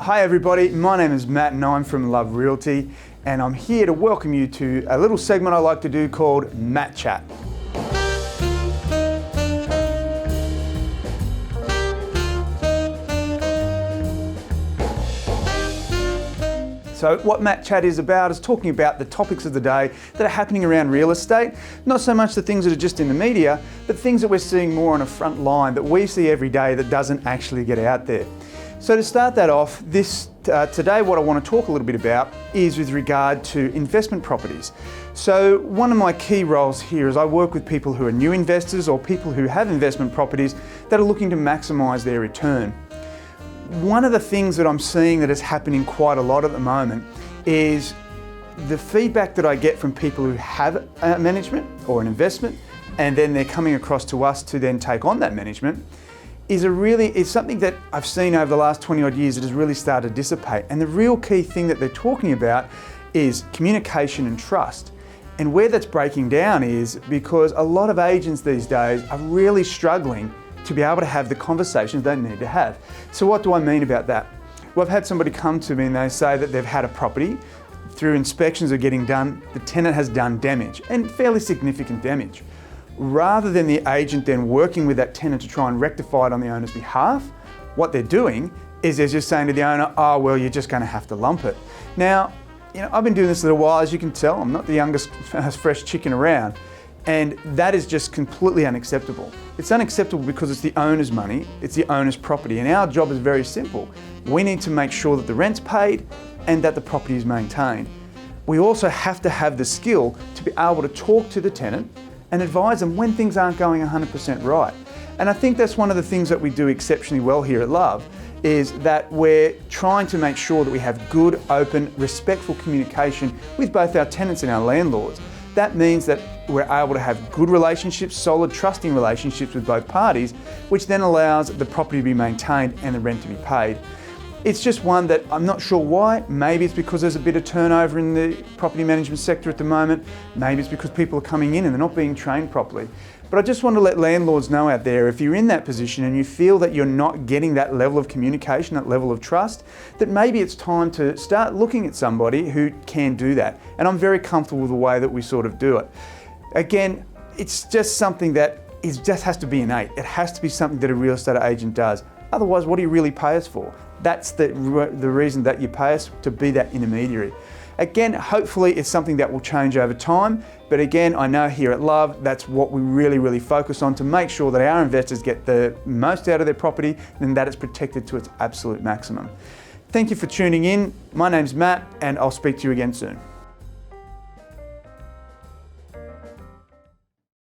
Hi everybody, my name is Matt and I'm from Love Realty, and I'm here to welcome you to a little segment I like to do called Matt Chat. So what Matt Chat is about is talking about the topics of the day that are happening around real estate. Not so much the things that are just in the media, but things that we're seeing more on a front line that we see every day that doesn't actually get out there. So to start that off, today what I want to talk a little bit about is with regard to investment properties. So one of my key roles here is I work with people who are new investors or people who have investment properties that are looking to maximise their return. One of the things that I'm seeing that is happening quite a lot at the moment is the feedback that I get from people who have a management or an investment, and then they're coming across to us to then take on that management, is something that I've seen over the last 20 odd years that has really started to dissipate. And the real key thing that they're talking about is communication and trust. And where that's breaking down is because a lot of agents these days are really struggling to be able to have the conversations they need to have. So what do I mean about that? Well, I've had somebody come to me and they say that they've had a property, through inspections are getting done, the tenant has done damage, and fairly significant damage. Rather than the agent then working with that tenant to try and rectify it on the owner's behalf, what they're doing is they're just saying to the owner, oh, well, you're just going to have to lump it. Now, I've been doing this a little while, as you can tell. I'm not the youngest fresh chicken around. And that is just completely unacceptable. It's unacceptable because it's the owner's money, it's the owner's property, and our job is very simple. We need to make sure that the rent's paid and that the property is maintained. We also have to have the skill to be able to talk to the tenant and advise them when things aren't going 100% right. And I think that's one of the things that we do exceptionally well here at Love, is that we're trying to make sure that we have good, open, respectful communication with both our tenants and our landlords. That means that we're able to have good relationships, solid, trusting relationships with both parties, which then allows the property to be maintained and the rent to be paid. It's just one that I'm not sure why. Maybe it's because there's a bit of turnover in the property management sector at the moment. Maybe it's because people are coming in and they're not being trained properly. But I just want to let landlords know out there, if you're in that position and you feel that you're not getting that level of communication, that level of trust, that maybe it's time to start looking at somebody who can do that. And I'm very comfortable with the way that we sort of do it. Again, it's just something that just has to be innate. It has to be something that a real estate agent does. Otherwise, what do you really pay us for? That's the reason that you pay us, to be that intermediary. Again, hopefully it's something that will change over time. But again, I know here at Love, that's what we really focus on, to make sure that our investors get the most out of their property and that it's protected to its absolute maximum. Thank you for tuning in. My name's Matt, and I'll speak to you again soon.